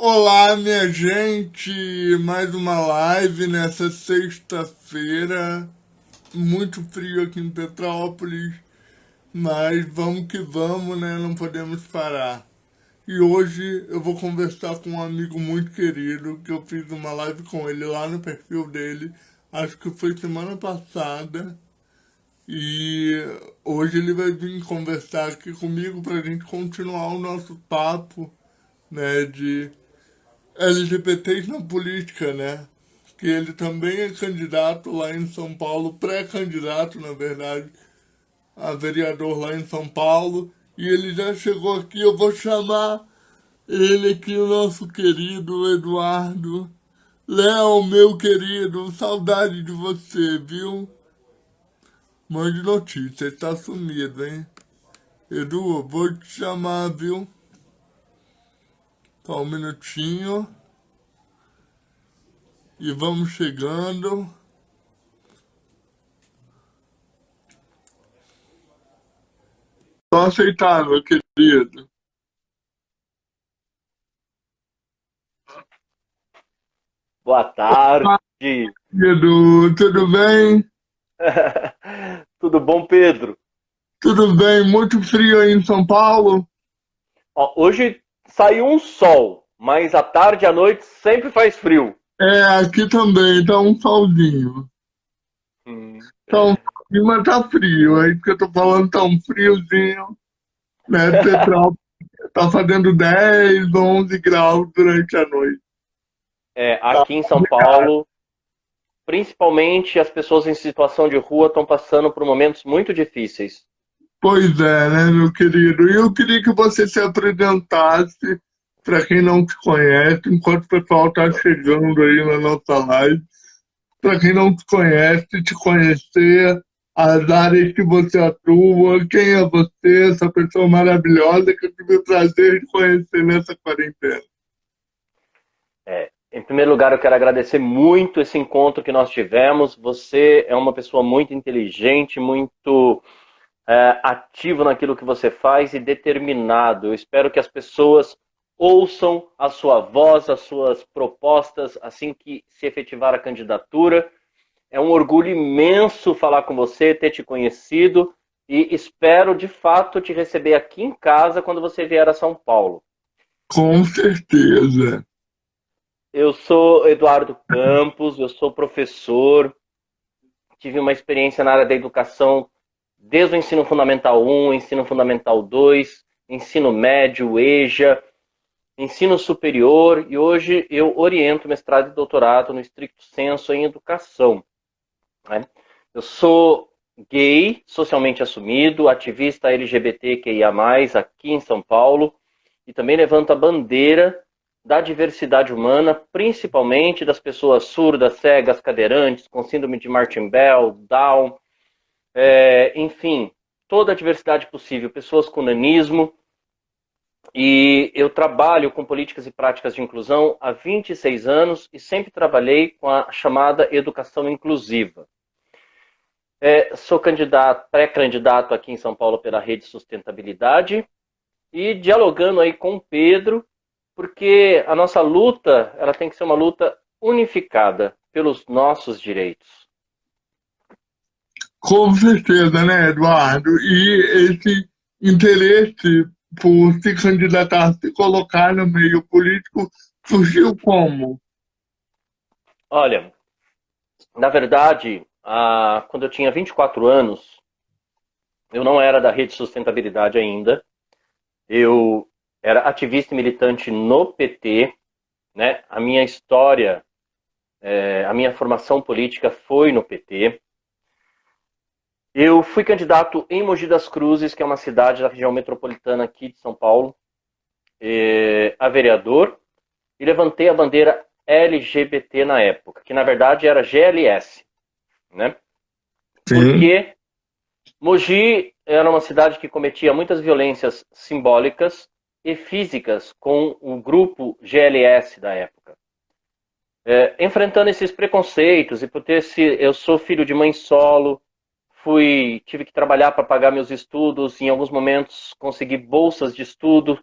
Olá, minha gente! Mais uma live nessa sexta-feira. Muito frio aqui em Petrópolis, mas vamos que vamos, né? Não podemos parar. E hoje eu vou conversar com um amigo muito querido, que eu fiz uma live com ele lá no perfil dele, acho que foi semana passada. E hoje ele vai vir conversar aqui comigo para a gente continuar o nosso papo, né, de LGBTs na política, né? Que ele também é candidato lá em São Paulo, pré-candidato, na verdade, a vereador lá em São Paulo. E ele já chegou aqui, eu vou chamar ele aqui, o nosso querido Eduardo. Léo, meu querido, saudade de você, viu? Mande notícia, ele tá sumido, hein? Edu, vou te chamar, viu? Só um minutinho. E vamos chegando. Só aceitar, meu querido. Boa tarde. Edu, tudo bem? Tudo bom, Pedro? Tudo bem, muito frio aí em São Paulo? Ó, hoje saiu um sol, mas à tarde e à noite sempre faz frio. É, aqui também, tá um solzinho. Hum. Tá um solzinho, mas tá frio. É isso que eu tô falando, tá um friozinho, né? Petrópolis tá fazendo 10, 11 graus durante a noite. É, Tá aqui em São complicado. Paulo, principalmente as pessoas em situação de rua estão passando por momentos muito difíceis. Pois é, né, meu querido? E eu queria que você se apresentasse para quem não te conhece, enquanto o pessoal tá chegando aí na nossa live. Para quem não te conhece, te conhecer, as áreas que você atua, quem é você, essa pessoa maravilhosa que eu tive o prazer de conhecer nessa quarentena. Em primeiro lugar, eu quero agradecer muito esse encontro que nós tivemos. Você é uma pessoa muito inteligente, muito ativo naquilo que você faz e determinado. Eu espero que as pessoas ouçam a sua voz, as suas propostas assim que se efetivar a candidatura. É um orgulho imenso falar com você, ter te conhecido e espero de fato te receber aqui em casa quando você vier a São Paulo. Com certeza. Eu sou Eduardo Campos, eu sou professor, tive uma experiência na área da educação desde o ensino fundamental 1, ensino fundamental 2, ensino médio, EJA, ensino superior e hoje eu oriento mestrado e doutorado no estricto senso em educação. Né? Eu sou gay, socialmente assumido, ativista LGBTQIA+, aqui em São Paulo e também levanto a bandeira da diversidade humana, principalmente das pessoas surdas, cegas, cadeirantes, com síndrome de Martin Bell, Down, enfim, toda a diversidade possível, pessoas com nanismo, e eu trabalho com políticas e práticas de inclusão há 26 anos e sempre trabalhei com a chamada educação inclusiva. Sou candidato, pré-candidato aqui em São Paulo pela Rede Sustentabilidade e dialogando aí com o Pedro, porque a nossa luta ela tem que ser uma luta unificada pelos nossos direitos. Com certeza, né, Eduardo? E esse interesse por se candidatar, se colocar no meio político, surgiu como? Olha, na verdade, quando eu tinha 24 anos, eu não era da Rede Sustentabilidade ainda. Eu era ativista e militante no PT, né? A minha história, a minha formação política foi no PT. Eu fui candidato em Mogi das Cruzes, que é uma cidade da região metropolitana aqui de São Paulo, a vereador, e levantei a bandeira LGBT na época, que na verdade era GLS, né? Sim. Porque Mogi era uma cidade que cometia muitas violências simbólicas e físicas com o grupo GLS da época. Enfrentando esses preconceitos e por ter eu sou filho de mãe solo, tive que trabalhar para pagar meus estudos, em alguns momentos consegui bolsas de estudo.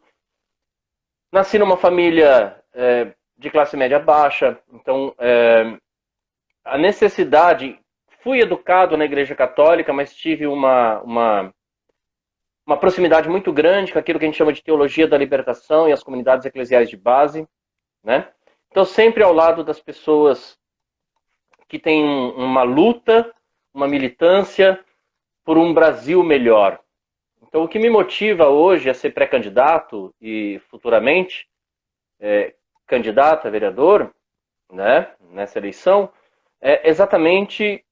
Nasci numa família de classe média baixa. Então, a necessidade... Fui educado na Igreja Católica, mas tive uma proximidade muito grande com aquilo que a gente chama de teologia da libertação e as comunidades eclesiais de base, né? Então, sempre ao lado das pessoas que têm uma luta, uma militância por um Brasil melhor. Então, o que me motiva hoje a ser pré-candidato e futuramente candidato a vereador, né, nessa eleição, é exatamente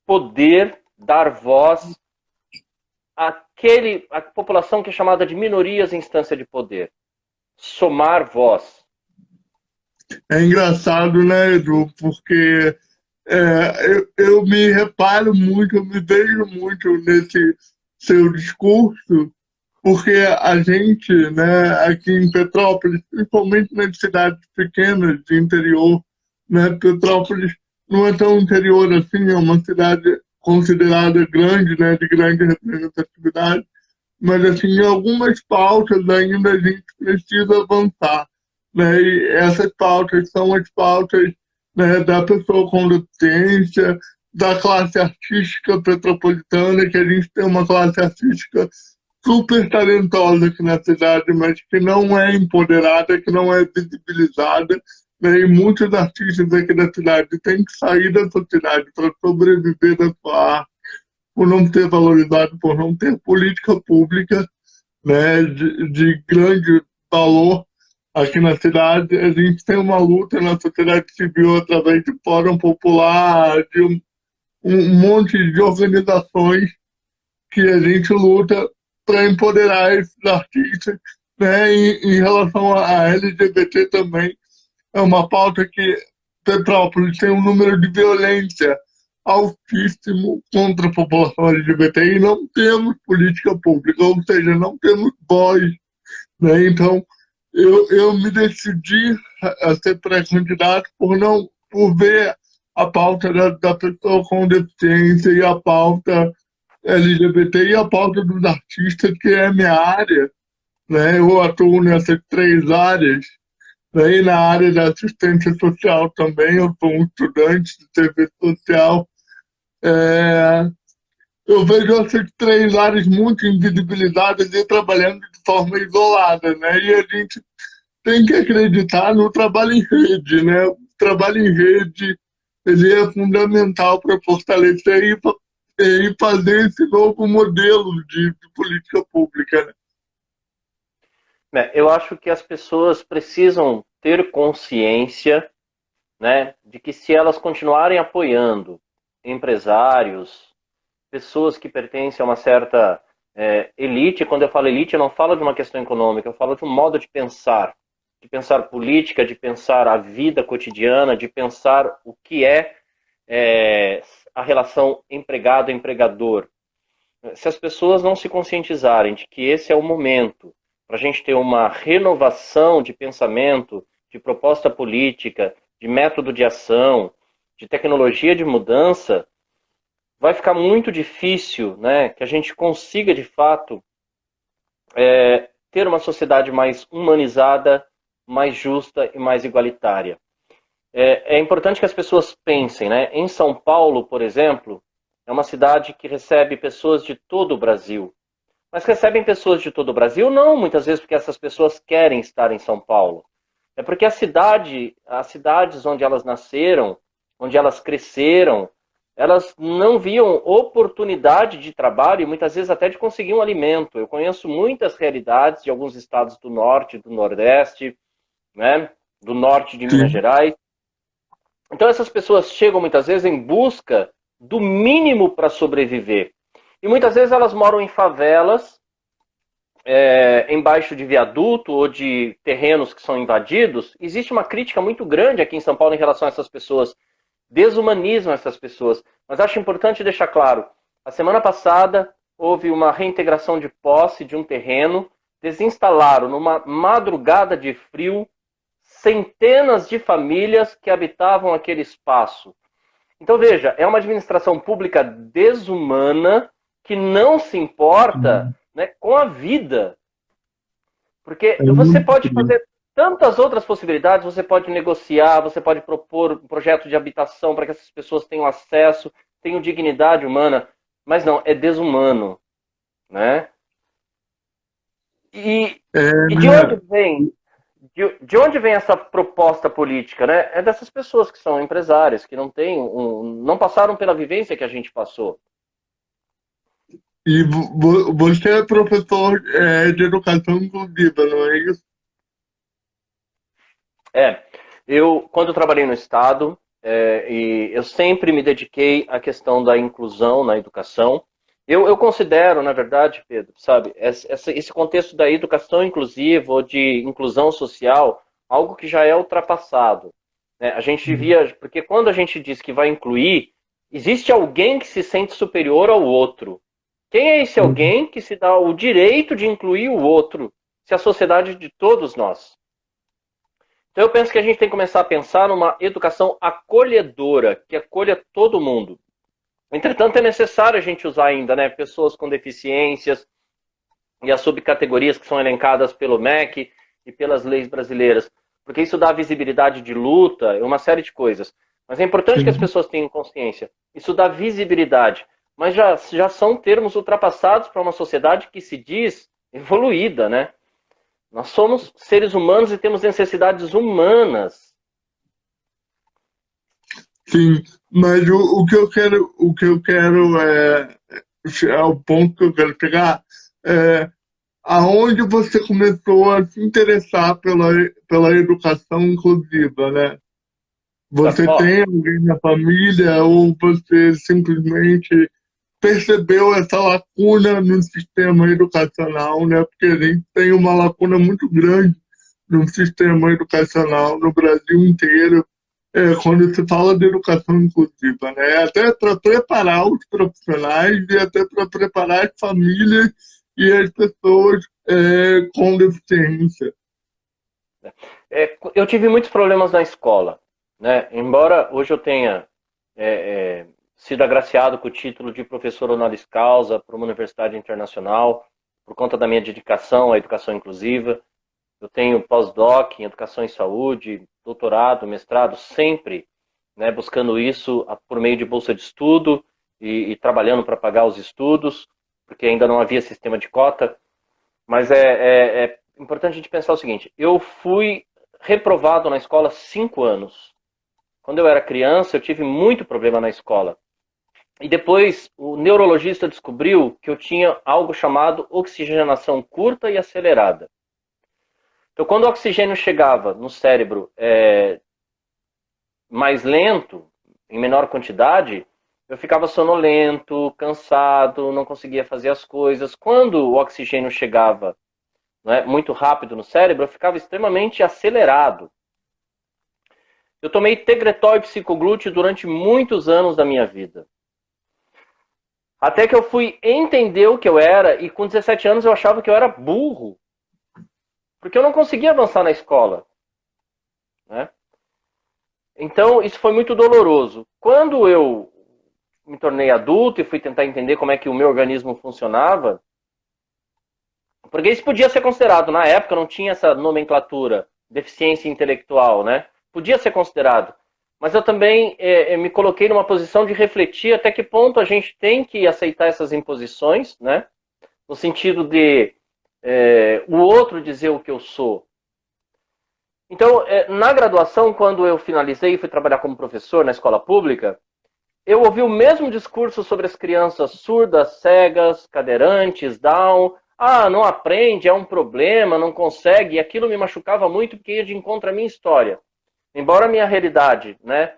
poder dar voz à população que é chamada de minorias em instância de poder. Somar voz. É engraçado, né, Edu? Porque eu me reparo muito, eu me vejo muito nesse seu discurso, porque a gente, né, aqui em Petrópolis, principalmente nas cidades pequenas de interior, né, Petrópolis não é tão interior assim, é uma cidade considerada grande, né, de grande representatividade, mas assim, em algumas pautas ainda a gente precisa avançar, né, e essas pautas são as pautas, né, da pessoa com deficiência, da classe artística petropolitana, que a gente tem uma classe artística super talentosa aqui na cidade, mas que não é empoderada, que não é visibilizada, né? E muitos artistas aqui da cidade têm que sair da sociedade para sobreviver da sua arte, por não ter valorizado, por não ter política pública, né, de grande valor aqui na cidade. A gente tem uma luta na sociedade civil através de Fórum Popular, de um monte de organizações que a gente luta para empoderar esses artistas, né, em relação a LGBT também. É uma pauta que Petrópolis tem um número de violência altíssimo contra a população LGBT e não temos política pública, ou seja, não temos voz, né? Então, eu me decidi a ser pré-candidato por ver a pauta da pessoa com deficiência e a pauta LGBT e a pauta dos artistas, que é a minha área, né? Eu atuo nessas três áreas, né? E na área da assistência social também, eu sou um estudante de serviço social. É, eu vejo essas três áreas muito invisibilizadas e trabalhando de forma isolada, né? E a gente tem que acreditar no trabalho em rede, né? O trabalho em rede, ele é fundamental para fortalecer e fazer esse novo modelo de política pública, né? Eu acho que as pessoas precisam ter consciência, né, de que se elas continuarem apoiando empresários, pessoas que pertencem a uma certa elite, quando eu falo elite, eu não falo de uma questão econômica, eu falo de um modo de pensar política, de pensar a vida cotidiana, de pensar o que a relação empregado-empregador. Se as pessoas não se conscientizarem de que esse é o momento para a gente ter uma renovação de pensamento, de proposta política, de método de ação, de tecnologia de mudança, vai ficar muito difícil, né, que a gente consiga, de fato, ter uma sociedade mais humanizada, mais justa e mais igualitária. É importante que as pessoas pensem, né? Em São Paulo, por exemplo, é uma cidade que recebe pessoas de todo o Brasil. Mas recebem pessoas de todo o Brasil não muitas vezes porque essas pessoas querem estar em São Paulo. É porque as cidades onde elas nasceram, onde elas cresceram, elas não viam oportunidade de trabalho e muitas vezes até de conseguir um alimento. Eu conheço muitas realidades de alguns estados do norte, do nordeste, né, do norte de Minas Sim. Gerais. Então essas pessoas chegam muitas vezes em busca do mínimo para sobreviver. E muitas vezes elas moram em favelas, embaixo de viaduto ou de terrenos que são invadidos. Existe uma crítica muito grande aqui em São Paulo em relação a essas pessoas. Desumanizam essas pessoas. Mas acho importante deixar claro, a semana passada houve uma reintegração de posse de um terreno, desinstalaram numa madrugada de frio centenas de famílias que habitavam aquele espaço. Então veja, é uma administração pública desumana que não se importa, né, com a vida. Porque É você muito pode triste. tantas outras possibilidades, você pode negociar, você pode propor um projeto de habitação para que essas pessoas tenham acesso, tenham dignidade humana, mas não, é desumano, né? E, e de onde Né? vem de onde vem essa proposta política, né? É dessas pessoas que são empresárias, que não têm não passaram pela vivência que a gente passou. E você é professor de educação inclusiva, não é isso? É, quando eu trabalhei no Estado, e eu sempre me dediquei à questão da inclusão na educação. Eu considero, na verdade, Pedro, sabe, esse contexto da educação inclusiva ou de inclusão social, algo que já é ultrapassado. Né? A gente Uhum. via, porque quando a gente diz que vai incluir, existe alguém que se sente superior ao outro. Quem é esse Uhum. alguém que se dá o direito de incluir o outro, se a sociedade é de todos nós? Então eu penso que a gente tem que começar a pensar numa educação acolhedora, que acolha todo mundo. Entretanto, é necessário a gente usar ainda, né, pessoas com deficiências e as subcategorias que são elencadas pelo MEC e pelas leis brasileiras, porque isso dá visibilidade de luta e uma série de coisas. Mas é importante que as Sim, pessoas tenham consciência. Isso dá visibilidade, mas já são termos ultrapassados para uma sociedade que se diz evoluída, né? Nós somos seres humanos e temos necessidades humanas. sim. Mas o que eu quero é o ponto que eu quero chegar. É, aonde você começou a se interessar pela educação inclusiva, né? Você Ó, tem alguém na família ou você simplesmente percebeu essa lacuna no sistema educacional, né? Porque a gente tem uma lacuna muito grande no sistema educacional no Brasil inteiro, quando se fala de educação inclusiva, né? Até para preparar os profissionais e até para preparar as famílias e as pessoas com deficiência. eu tive muitos problemas na escola, né? Embora hoje eu tenha é, é, sido agraciado com o título de professor honoris causa para uma universidade internacional, por conta da minha dedicação à educação inclusiva. Eu tenho pós-doc em educação e saúde, doutorado, mestrado, sempre, né, buscando isso por meio de bolsa de estudo e trabalhando para pagar os estudos, porque ainda não havia sistema de cota. Mas é importante a gente pensar o seguinte: eu fui reprovado na escola 5 anos. Quando eu era criança, eu tive muito problema na escola. E depois o neurologista descobriu que eu tinha algo chamado oxigenação curta e acelerada. Então, quando o oxigênio chegava no cérebro mais lento, em menor quantidade, eu ficava sonolento, cansado, não conseguia fazer as coisas. Quando o oxigênio chegava, né, muito rápido no cérebro, eu ficava extremamente acelerado. Eu tomei Tegretol e psicoglúteo durante muitos anos da minha vida. Até que eu fui entender o que eu era, e com 17 anos eu achava que eu era burro, porque eu não conseguia avançar na escola. Né? Então, isso foi muito doloroso. Quando eu me tornei adulto e fui tentar entender como é que o meu organismo funcionava, porque isso podia ser considerado, na época não tinha essa nomenclatura, deficiência intelectual, né? Podia ser considerado. Mas eu também me coloquei numa posição de refletir até que ponto a gente tem que aceitar essas imposições, né? No sentido de o outro dizer o que eu sou. Então, na graduação, quando eu finalizei e fui trabalhar como professor na escola pública, eu ouvi o mesmo discurso sobre as crianças surdas, cegas, cadeirantes, Down. Ah, não aprende, é um problema, não consegue. E aquilo me machucava muito porque ia de encontro à minha história. Embora a minha realidade, né,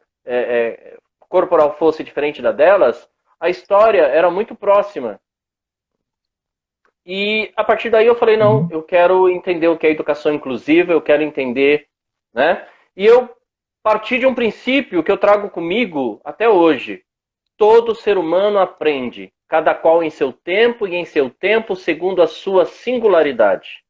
corporal fosse diferente da delas, a história era muito próxima. E a partir daí eu falei, não, Uhum. eu quero entender o que é educação inclusiva, eu quero entender, né? E eu parti de um princípio que eu trago comigo até hoje. Todo ser humano aprende, cada qual em seu tempo e em seu tempo segundo a sua singularidade.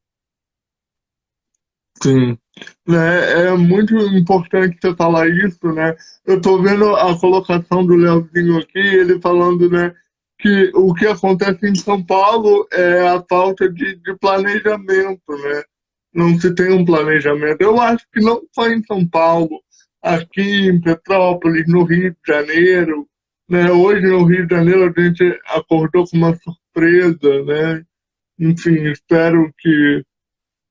Sim, né? É muito importante você falar isso, né? Eu tô vendo a colocação do Leozinho aqui, ele falando, né, que o que acontece em São Paulo é a falta de planejamento, né? não se tem um planejamento. Eu acho que não só em São Paulo, aqui em Petrópolis, no Rio de Janeiro, né? Hoje no Rio de Janeiro a gente acordou com uma surpresa, né? Enfim, espero que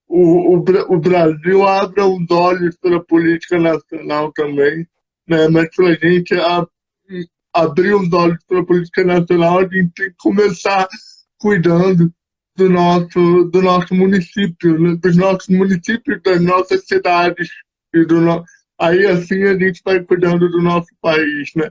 o Brasil abra os olhos para a política nacional também, né? Mas para a gente abrir os olhos para a política nacional, a gente tem que começar cuidando do nosso município, né? Dos nossos municípios, das nossas cidades. E aí assim a gente vai cuidando do nosso país, né?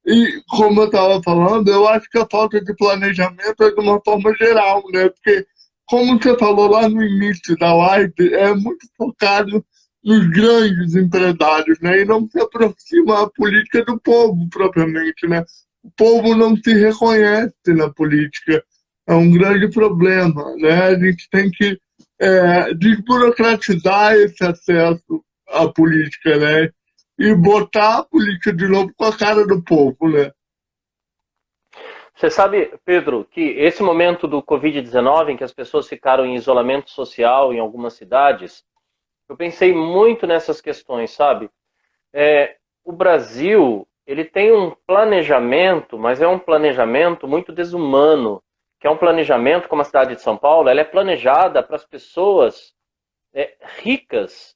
E como eu estava falando, eu acho que a falta de planejamento é de uma forma geral, né? Porque, como você falou lá no início da live, é muito focado nos grandes empresários, né? E não se aproxima a política do povo propriamente, né? O povo não se reconhece na política. É um grande problema, né? A gente tem que desburocratizar esse acesso à política, né? E botar a política de novo com a cara do povo, né? Você sabe, Pedro, que esse momento do Covid-19, em que as pessoas ficaram em isolamento social em algumas cidades, eu pensei muito nessas questões, sabe? O Brasil, ele tem um planejamento, mas é um planejamento muito desumano, que é um planejamento, como a cidade de São Paulo, ela é planejada para as pessoas ricas,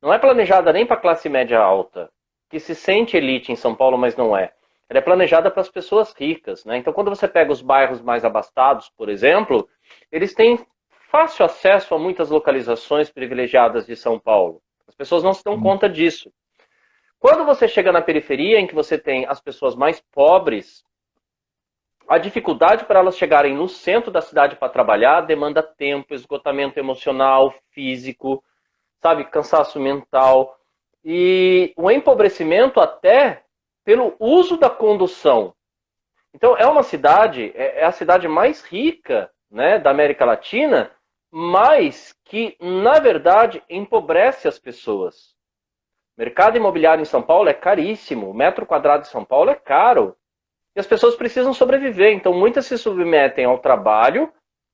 não é planejada nem para a classe média alta, que se sente elite em São Paulo, mas não é. Ela é planejada para as pessoas ricas, né? Então, quando você pega os bairros mais abastados, por exemplo, eles têm fácil acesso a muitas localizações privilegiadas de São Paulo. As pessoas não se dão conta disso. Quando você chega na periferia, em que você tem as pessoas mais pobres, a dificuldade para elas chegarem no centro da cidade para trabalhar demanda tempo, esgotamento emocional, físico, sabe, cansaço mental e o empobrecimento até pelo uso da condução. Então é uma cidade, é a cidade mais rica, né, da América Latina, mas que, na verdade, empobrece as pessoas. O mercado imobiliário em São Paulo é caríssimo, o metro quadrado de São Paulo é caro. E as pessoas precisam sobreviver, então muitas se submetem ao trabalho,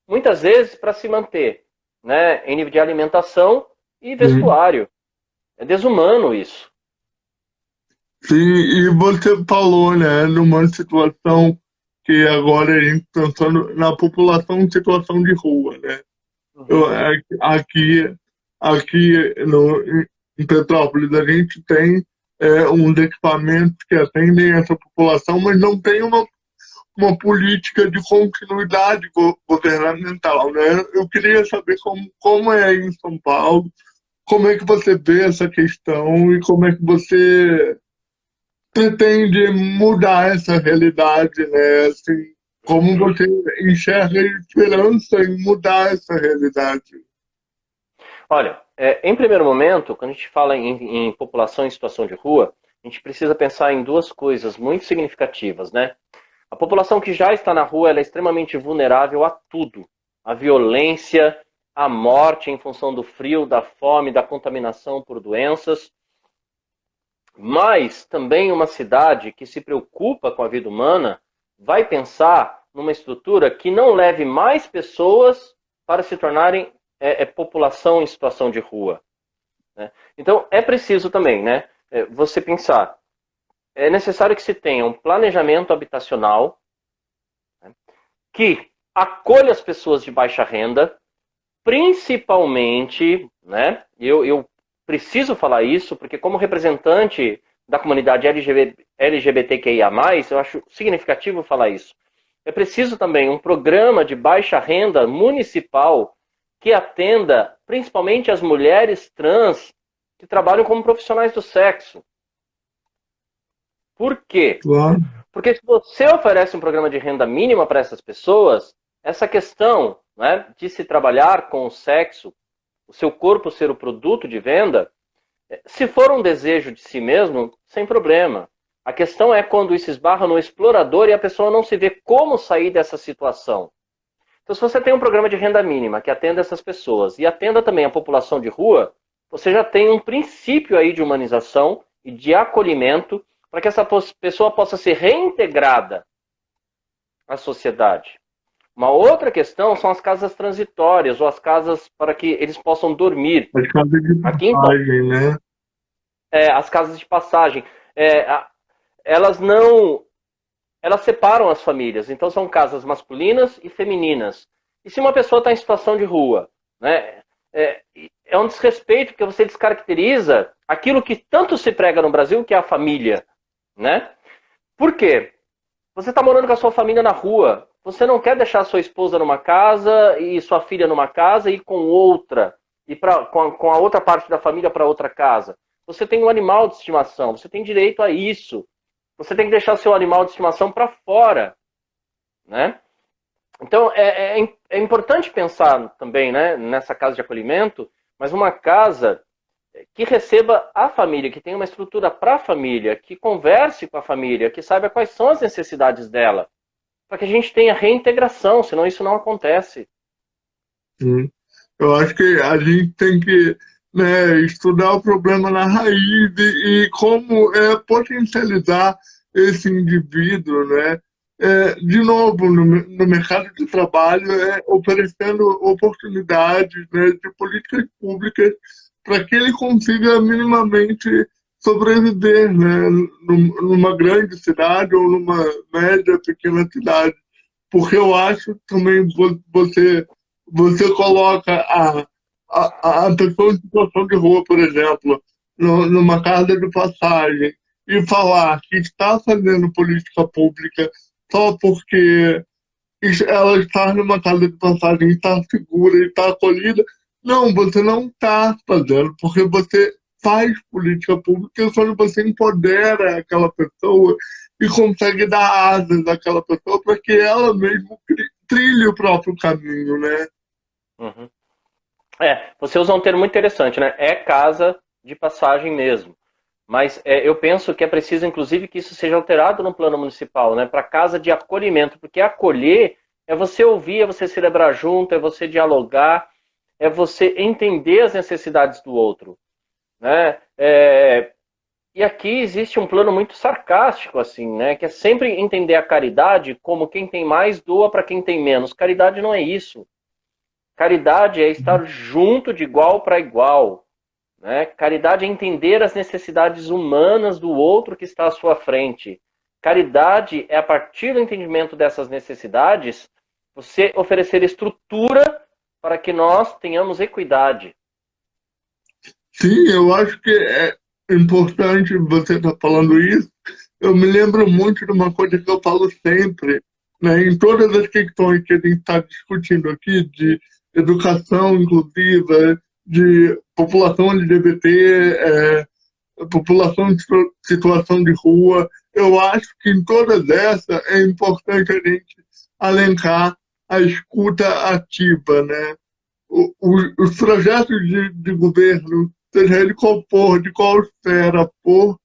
muitas vezes para se manter, né, em nível de alimentação e vestuário. É desumano isso. Sim, e você falou, né, numa situação que agora a gente pensando na população em situação de rua, né? Eu, Uhum. aqui em Petrópolis a gente tem uns equipamentos que atendem essa população, mas não tem uma política de continuidade governamental, né? Eu queria saber como é aí em São Paulo, como é que você vê essa questão e como é que você pretende mudar essa realidade, né? Assim, como você enxerga a esperança em mudar essa realidade? Olha, em primeiro momento, quando a gente fala em população em situação de rua, a gente precisa pensar em duas coisas muito significativas, né? A população que já está na rua ela é extremamente vulnerável a tudo. A violência, a morte em função do frio, da fome, da contaminação por doenças. Mas também uma cidade que se preocupa com a vida humana vai pensar numa estrutura que não leve mais pessoas para se tornarem população em situação de rua. Né? Então é preciso também, né, você pensar, é necessário que se tenha um planejamento habitacional, né, que acolha as pessoas de baixa renda, principalmente, né, eu preciso falar isso, porque como representante da comunidade LGBTQIA+, eu acho significativo falar isso. É preciso também um programa de baixa renda municipal que atenda principalmente as mulheres trans que trabalham como profissionais do sexo. Por quê? Claro. Porque se você oferece um programa de renda mínima para essas pessoas, essa questão, né, de se trabalhar com o sexo, o seu corpo ser o produto de venda, se for um desejo de si mesmo, sem problema. A questão é quando isso esbarra no explorador e a pessoa não se vê como sair dessa situação. Então, se você tem um programa de renda mínima que atenda essas pessoas e atenda também a população de rua, você já tem um princípio aí de humanização e de acolhimento para que essa pessoa possa ser reintegrada à sociedade. Uma outra questão são as casas transitórias, ou as casas para que eles possam dormir. As casas de Aqui, então, passagem, né? as casas de passagem, elas não, elas separam as famílias. Então, são casas masculinas e femininas. E se uma pessoa está em situação de rua, né, é, é um desrespeito, porque você descaracteriza aquilo que tanto se prega no Brasil, que é a família, né? Por quê? Você está morando com a sua família na rua. Você não quer deixar sua esposa numa casa e sua filha numa casa e com outra, com a outra parte da família para outra casa. Você tem um animal de estimação, você tem direito a isso. Você tem que deixar seu animal de estimação para fora, né? Então é importante pensar também, né, nessa casa de acolhimento, mas uma casa que receba a família, que tenha uma estrutura para a família, que converse com a família, que saiba quais são as necessidades dela, para que a gente tenha reintegração, senão isso não acontece. Sim. Eu acho que a gente tem que, né, estudar o problema na raiz e como potencializar esse indivíduo, né? De novo, no mercado de trabalho, oferecendo oportunidades, né, de políticas públicas para que ele consiga minimamente sobreviver, né, numa grande cidade ou numa média, pequena cidade. Porque eu acho também você coloca a pessoa em situação de rua, por exemplo, numa casa de passagem, e falar que está fazendo política pública só porque ela está numa casa de passagem, está segura e está acolhida. Não, você não está fazendo, porque você faz política pública quando você empodera aquela pessoa e consegue dar asas àquela pessoa para que ela mesmo trilhe o próprio caminho, né? Uhum. Você usa um termo muito interessante, né? É casa de passagem mesmo. Mas eu penso que é preciso, inclusive, que isso seja alterado no plano municipal, né? Para casa de acolhimento, porque acolher é você ouvir, é você celebrar junto, é você dialogar, é você entender as necessidades do outro, né? E aqui existe um plano muito sarcástico, assim, né? Que é sempre entender a caridade como quem tem mais doa para quem tem menos. Caridade não é isso. Caridade é estar junto de igual para igual. Né? Caridade é entender as necessidades humanas do outro que está à sua frente. Caridade é, a partir do entendimento dessas necessidades, você oferecer estrutura para que nós tenhamos equidade. Sim, eu acho que é importante você estar falando isso. Eu me lembro muito de uma coisa que eu falo sempre, né, em todas as questões que a gente está discutindo aqui, de educação inclusiva, de população LGBT, população em situação de rua. Eu acho que em todas essas é importante a gente alencar a escuta ativa, né? Os projetos de governo, seja ele qual for, de qual esfera for,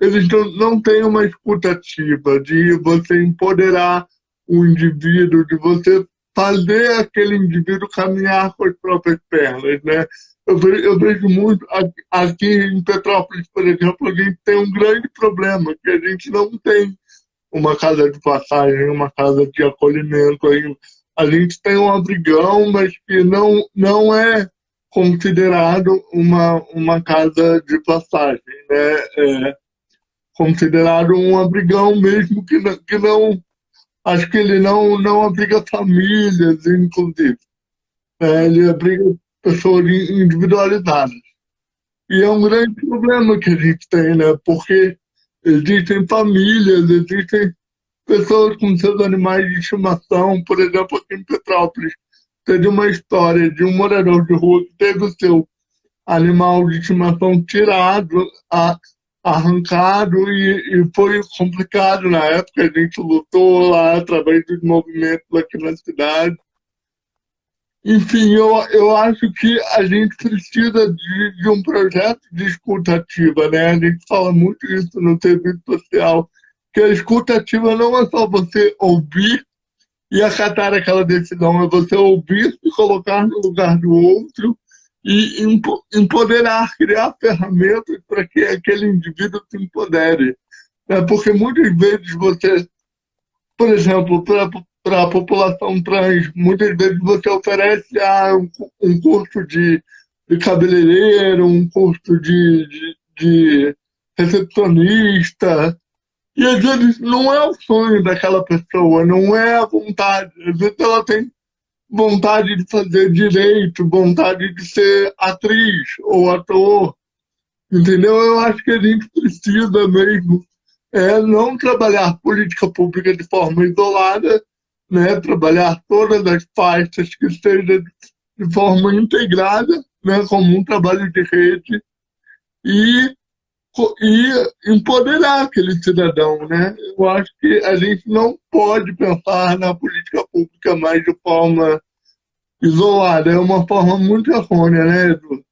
eles não têm uma escuta ativa de você empoderar o indivíduo, de você fazer aquele indivíduo caminhar com as próprias pernas, né? Eu vejo muito aqui em Petrópolis, por exemplo, a gente tem um grande problema, que a gente não tem uma casa de passagem, uma casa de acolhimento ainda. A gente tem um abrigão, mas que não é considerado uma casa de passagem, né? Considerado um abrigão mesmo que não acho que ele não abriga famílias, inclusive. Ele abriga pessoas individualizadas. E é um grande problema que a gente tem, né? Porque existem famílias, existem pessoas com seus animais de estimação. Por exemplo, aqui em Petrópolis, teve uma história de um morador de rua que teve o seu animal de estimação tirado, arrancado, e foi complicado na época. A gente lutou lá através dos movimentos aqui na cidade. Enfim, eu acho que a gente precisa de um projeto de escuta ativa, né? A gente fala muito isso no serviço social, que a escuta ativa não é só você ouvir e acatar aquela decisão, é você ouvir, se colocar no lugar do outro e empoderar, criar ferramentas para que aquele indivíduo se empodere. Porque muitas vezes você, por exemplo, para a população trans. Muitas vezes você oferece um curso de cabeleireiro, um curso de recepcionista, e às vezes não é o sonho daquela pessoa, não é a vontade. Às vezes ela tem vontade de fazer direito, vontade de ser atriz ou ator, entendeu? Eu acho que a gente precisa mesmo não trabalhar política pública de forma isolada, né? Trabalhar todas as faixas que seja de forma integrada, né? Como um trabalho de rede e, e empoderar aquele cidadão, né? Eu acho que a gente não pode pensar na política pública mais de forma isolada, é uma forma muito errônea, né, Edu?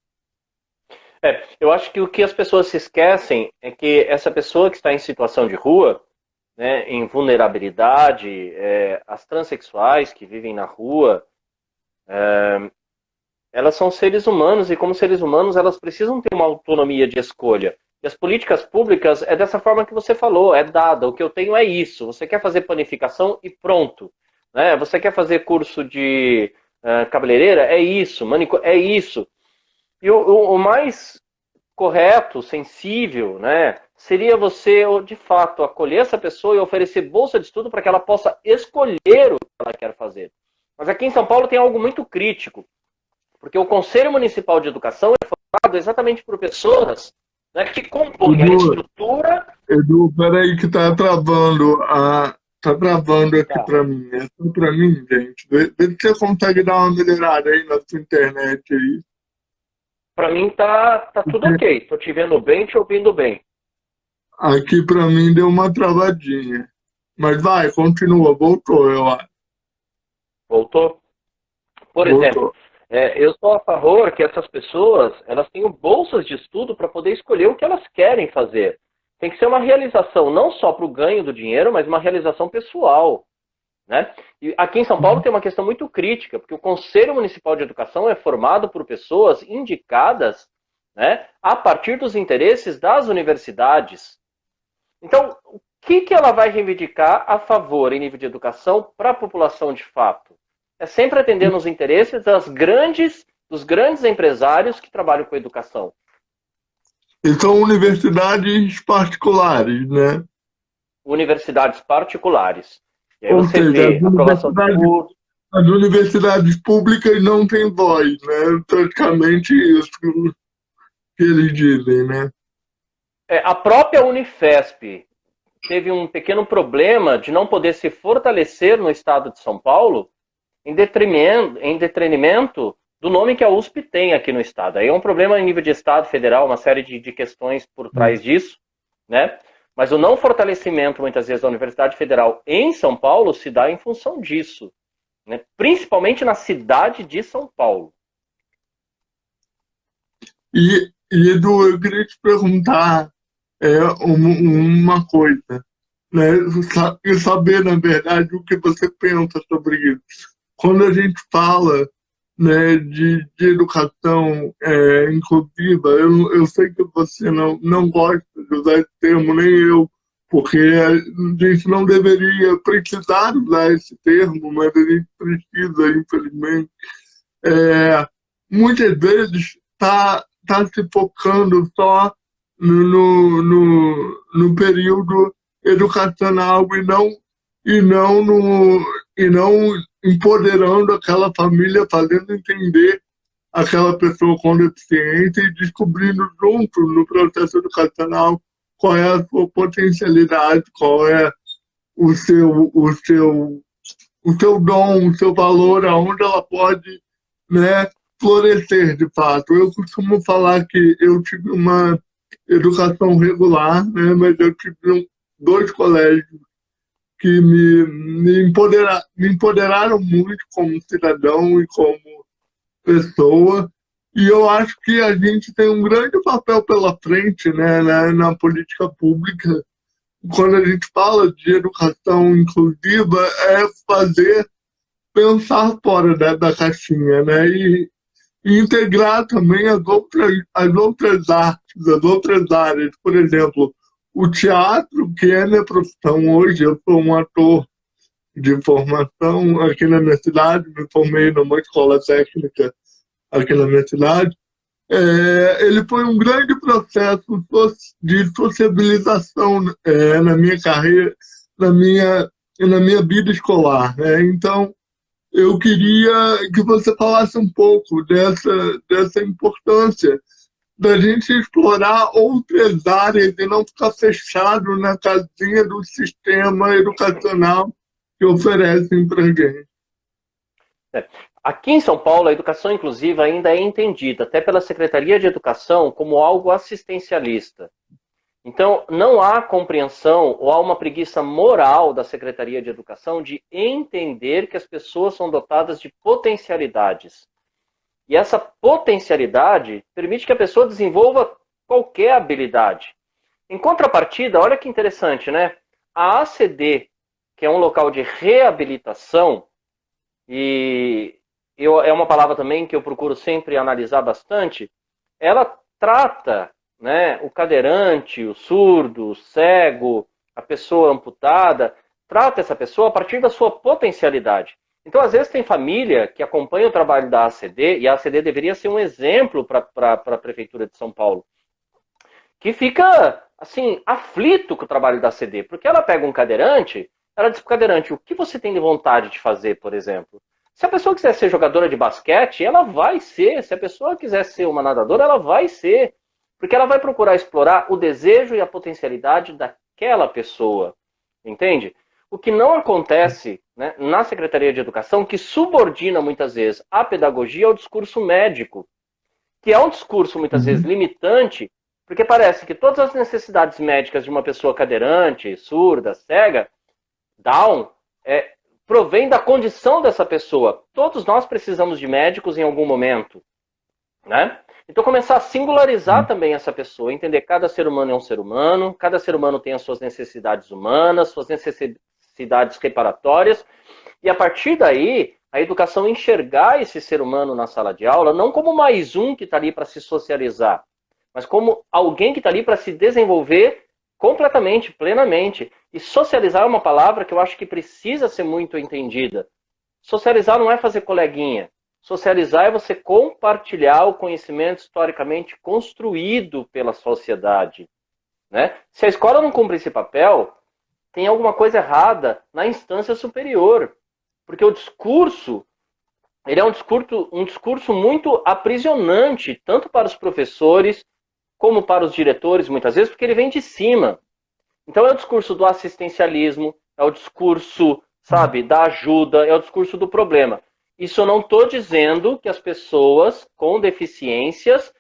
Eu acho que o que as pessoas se esquecem é que essa pessoa que está em situação de rua, né, em vulnerabilidade, as transexuais que vivem na rua, elas são seres humanos e como seres humanos elas precisam ter uma autonomia de escolha. E as políticas públicas é dessa forma que você falou, é dada. O que eu tenho é isso. Você quer fazer panificação e pronto. Né? Você quer fazer curso de cabeleireira? É isso. É isso. E o mais correto, sensível, né, seria você, de fato, acolher essa pessoa e oferecer bolsa de estudo para que ela possa escolher o que ela quer fazer. Mas aqui em São Paulo tem algo muito crítico, porque o Conselho Municipal de Educação é formado exatamente por pessoas, né, que compõem a Edu, estrutura. Edu, peraí que tá travando, tá travando aqui Tá. pra mim, é só pra mim, gente. Vê se você consegue dar uma melhorada aí na sua internet aí. Para mim tá tudo Porque ok. Tô te vendo bem, te ouvindo bem. aqui pra mim deu uma travadinha. Mas vai, continua, voltou, eu acho. Voltou? Por exemplo, Voltou. eu sou a favor que essas pessoas elas tenham bolsas de estudo para poder escolher o que elas querem fazer. Tem que ser uma realização não só para o ganho do dinheiro, mas uma realização pessoal. Né? E aqui em São Paulo tem uma questão muito crítica, porque o Conselho Municipal de Educação é formado por pessoas indicadas, né, a partir dos interesses das universidades. Então, o que ela vai reivindicar a favor em nível de educação para a população de fato? É sempre atendendo os interesses dos grandes empresários que trabalham com educação. E são universidades particulares, né? Universidades particulares. E aí Ou você seja, vê aprovação de curso. as universidades públicas não têm voz, né? Praticamente isso que eles dizem, né? A própria Unifesp teve um pequeno problema de não poder se fortalecer no estado de São Paulo em detrimento do nome que a USP tem aqui no estado. Aí é um problema em nível de estado federal, uma série de questões por trás disso, né? Mas o não fortalecimento, muitas vezes, da Universidade Federal em São Paulo se dá em função disso, né? Principalmente na cidade de São Paulo. Edu, eu queria te perguntar uma coisa, né? E saber, na verdade, o que você pensa sobre isso. Quando a gente fala, né, de educação inclusiva, eu sei que você não gosta de usar esse termo, nem eu, porque a gente não deveria precisar usar esse termo, mas a gente precisa, infelizmente. Muitas vezes tá se focando só no período educacional e não no e não empoderando aquela família, fazendo entender aquela pessoa com deficiência e descobrindo junto no processo educacional qual é a sua potencialidade, qual é o seu o seu o seu dom, o seu valor, aonde ela pode, né, florescer de fato. Eu costumo falar que eu tive uma educação regular, né, mas eu tive dois colégios que me empoderaram muito como cidadão e como pessoa. E eu acho que a gente tem um grande papel pela frente, né, na política pública. Quando a gente fala de educação inclusiva, é fazer pensar fora da caixinha, né? E integrar também as outras artes, as outras áreas. Por exemplo, o teatro, que é minha profissão hoje, eu sou um ator, de formação aqui na minha cidade, me formei numa escola técnica aqui na minha cidade. Ele foi um grande processo de sociabilização na minha carreira, na minha vida escolar, né? Então, eu queria que você falasse um pouco dessa importância da gente explorar outras áreas e não ficar fechado na casinha do sistema educacional que oferecem para a gente. Aqui em São Paulo, a educação inclusiva ainda é entendida, até pela Secretaria de Educação, como algo assistencialista. Então, não há compreensão ou há uma preguiça moral da Secretaria de Educação de entender que as pessoas são dotadas de potencialidades. E essa potencialidade permite que a pessoa desenvolva qualquer habilidade. Em contrapartida, olha que interessante, né? A ACD, que é um local de reabilitação, e é uma palavra também que eu procuro sempre analisar bastante, ela trata, né, o cadeirante, o surdo, o cego, a pessoa amputada, trata essa pessoa a partir da sua potencialidade. Então, às vezes, tem família que acompanha o trabalho da ACD, e a ACD deveria ser um exemplo para a Prefeitura de São Paulo, que fica, assim, aflito com o trabalho da ACD, porque ela pega um cadeirante, ela diz para o cadeirante, o que você tem de vontade de fazer, por exemplo? Se a pessoa quiser ser jogadora de basquete, ela vai ser. Se a pessoa quiser ser uma nadadora, ela vai ser. Porque ela vai procurar explorar o desejo e a potencialidade daquela pessoa. Entende? O que não acontece, né, na Secretaria de Educação, que subordina muitas vezes a pedagogia ao discurso médico, que é um discurso muitas vezes limitante, porque parece que todas as necessidades médicas de uma pessoa cadeirante, surda, cega, Down, provém da condição dessa pessoa. Todos nós precisamos de médicos em algum momento, né? Então começar a singularizar também essa pessoa, entender que cada ser humano é um ser humano, cada ser humano tem as suas necessidades humanas, suas necessidades reparatórias, e a partir daí, a educação enxergar esse ser humano na sala de aula, não como mais um que está ali para se socializar, mas como alguém que está ali para se desenvolver completamente, plenamente. E socializar é uma palavra que eu acho que precisa ser muito entendida. Socializar não é fazer coleguinha. Socializar é você compartilhar o conhecimento historicamente construído pela sociedade, né? Se a escola não cumpre esse papel, tem alguma coisa errada na instância superior. Porque o discurso, ele é um discurso muito aprisionante, tanto para os professores, como para os diretores, muitas vezes, porque ele vem de cima. Então é o discurso do assistencialismo, é o discurso, sabe, da ajuda, é o discurso do problema. Isso eu não estou dizendo que as pessoas com deficiências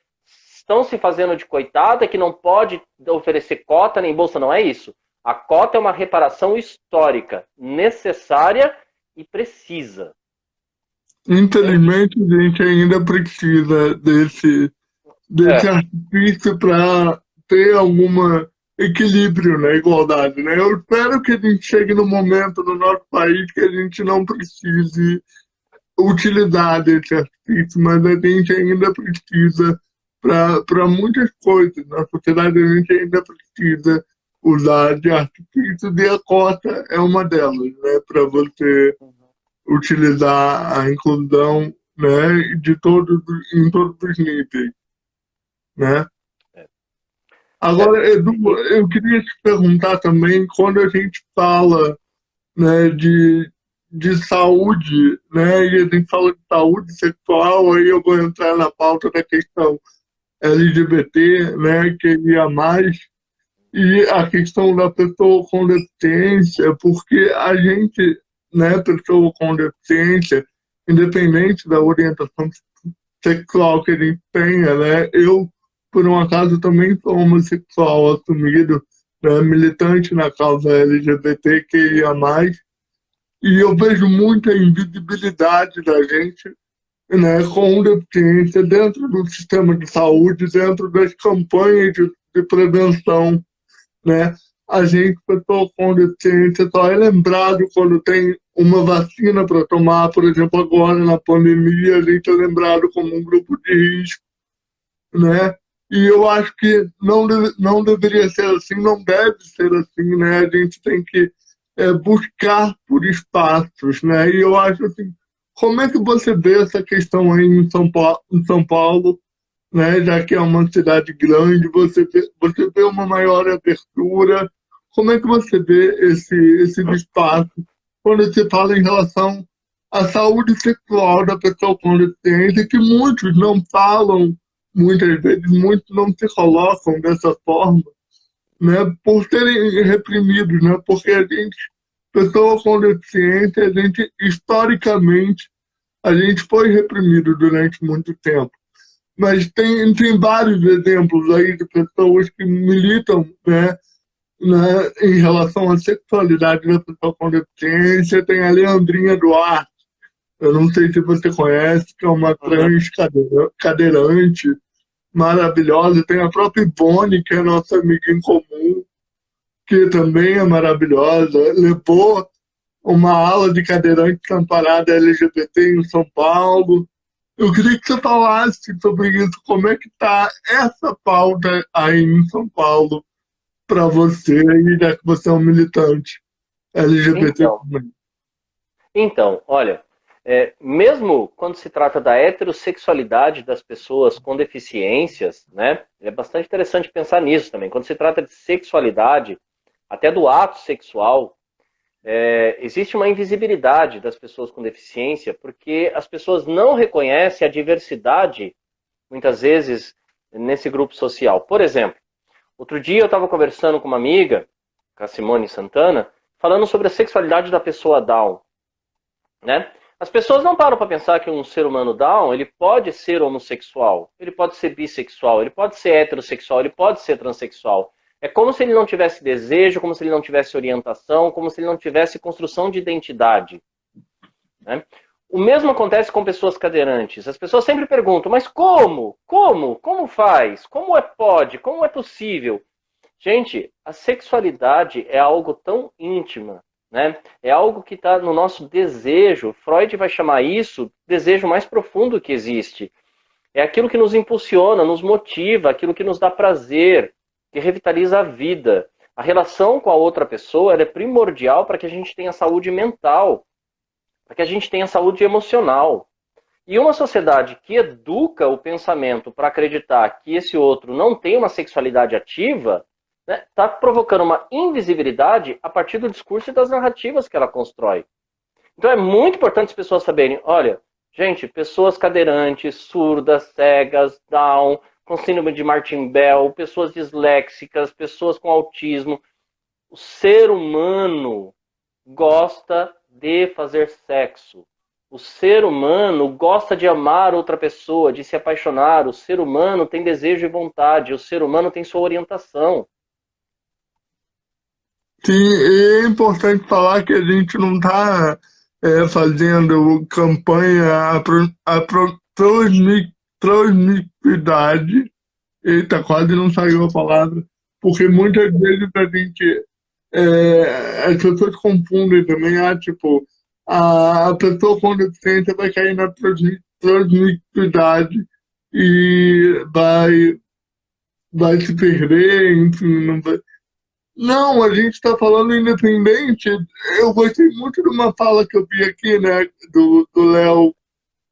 estão se fazendo de coitada, que não pode oferecer cota nem bolsa, não é isso. A cota é uma reparação histórica, necessária e precisa. Infelizmente, a gente ainda precisa desse artifício para ter algum equilíbrio na igualdade, né? Eu espero que a gente chegue no momento no nosso país que a gente não precise utilizar desse artifício, mas a gente ainda precisa para muitas coisas. Na sociedade a gente ainda precisa usar de artifícios e a cota é uma delas, né? Para você utilizar a inclusão, né? Em todos os níveis, né? Agora, Edu, eu queria te perguntar também, quando a gente fala, né, de saúde, né, e a gente fala de saúde sexual, aí eu vou entrar na pauta da questão LGBT, né, que ia mais, e a questão da pessoa com deficiência, porque a gente, né, pessoa com deficiência, independente da orientação sexual que a gente tenha, né, eu por um acaso também sou homossexual assumido, né, militante na causa LGBTQIA+, e eu vejo muita invisibilidade da gente, né, com deficiência dentro do sistema de saúde, dentro das campanhas de prevenção, né? A gente, pessoa com deficiência, só é lembrado quando tem uma vacina para tomar, por exemplo, agora na pandemia, a gente é lembrado como um grupo de risco, né? E eu acho que não deveria ser assim, não deve ser assim, né? A gente tem que buscar por espaços, né? E eu acho assim, como é que você vê essa questão aí em São Paulo, né? Já que é uma cidade grande, você vê uma maior abertura. Como é que você vê esse espaço quando você fala em relação à saúde sexual da pessoa com deficiência, que muitos não falam, muitas vezes, muitos não se colocam dessa forma, né? Por serem reprimidos, né? Porque a gente, pessoa com deficiência, a gente, historicamente, a gente foi reprimido durante muito tempo. Mas tem vários exemplos aí de pessoas que militam, né, em relação à sexualidade da pessoa com deficiência. Tem a Leandrinha Duarte, eu não sei se você conhece, que é uma Uhum. trans cadeirante maravilhosa. Tem a própria Ivone, que é nossa amiga em comum, que também é maravilhosa. Levou uma ala de cadeirante amparada LGBT em São Paulo. Eu queria que você falasse sobre isso, como é que está essa pauta aí em São Paulo para você, e já que você é um militante LGBT Então, também. olha, mesmo quando se trata da heterossexualidade das pessoas com deficiências, né, é bastante interessante pensar nisso também. Quando se trata de sexualidade, até do ato sexual, existe uma invisibilidade das pessoas com deficiência, porque as pessoas não reconhecem a diversidade, muitas vezes, nesse grupo social. Por exemplo, outro dia eu estava conversando com uma amiga, com a Simone Santana, falando sobre a sexualidade da pessoa Down, né? As pessoas não param para pensar que um ser humano Down, ele pode ser homossexual, ele pode ser bissexual, ele pode ser heterossexual, ele pode ser transexual. É como se ele não tivesse desejo, como se ele não tivesse orientação, como se ele não tivesse construção de identidade, né? O mesmo acontece com pessoas cadeirantes. As pessoas sempre perguntam, mas como? Como? Como faz? Como pode? Como é possível? Gente, a sexualidade é algo tão íntima, né? É algo que está no nosso desejo. Freud vai chamar isso desejo mais profundo que existe. É aquilo que nos impulsiona, nos motiva, aquilo que nos dá prazer, que revitaliza a vida. A relação com a outra pessoa é primordial para que a gente tenha saúde mental, para que a gente tenha saúde emocional. E uma sociedade que educa o pensamento para acreditar que esse outro não tem uma sexualidade ativa, está provocando uma invisibilidade a partir do discurso e das narrativas que ela constrói. Então é muito importante as pessoas saberem, olha, gente, pessoas cadeirantes, surdas, cegas, Down, com síndrome de Martin Bell, pessoas disléxicas, pessoas com autismo, o ser humano gosta de fazer sexo. O ser humano gosta de amar outra pessoa, de se apaixonar. O ser humano tem desejo e vontade. O ser humano tem sua orientação. Sim, e é importante falar que a gente não está fazendo campanha promiscuidade. Eita, quase não saiu a palavra, porque muitas vezes a gente, as pessoas confundem também, tipo, a pessoa com deficiência vai cair na promiscuidade e vai se perder, enfim, não vai. Não, a gente está falando independente. Eu gostei muito de uma fala que eu vi aqui, né, do Léo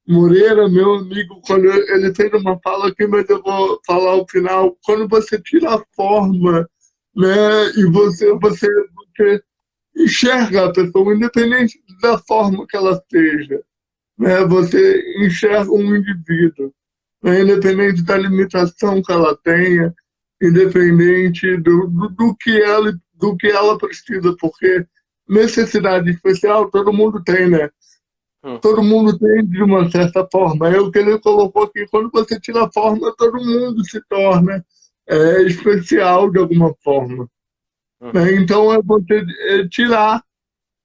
Moreira, meu amigo, quando ele fez uma fala aqui, mas eu vou falar o final. Quando você tira a forma, né, e você enxerga a pessoa, independente da forma que ela seja, né, você enxerga um indivíduo, né, independente da limitação que ela tenha, independente do que ela precisa, porque necessidade especial todo mundo tem, né? Hum, Todo mundo tem de uma certa forma. É o que ele colocou aqui, quando você tira a forma, todo mundo se torna especial de alguma forma. uhum, Né? Então é você tirar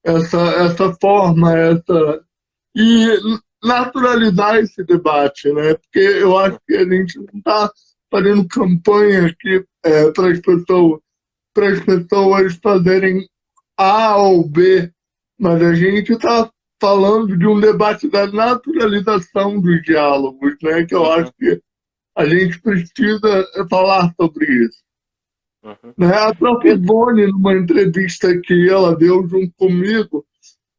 essa forma, e naturalizar esse debate, né? Porque eu acho que a gente não está fazendo campanha aqui para as pessoas fazerem A ou B, mas a gente está falando de um debate da naturalização dos diálogos, né? Que eu acho uhum. que a gente precisa falar sobre isso. Uhum. Né? A própria Ivone, numa entrevista que ela deu junto comigo,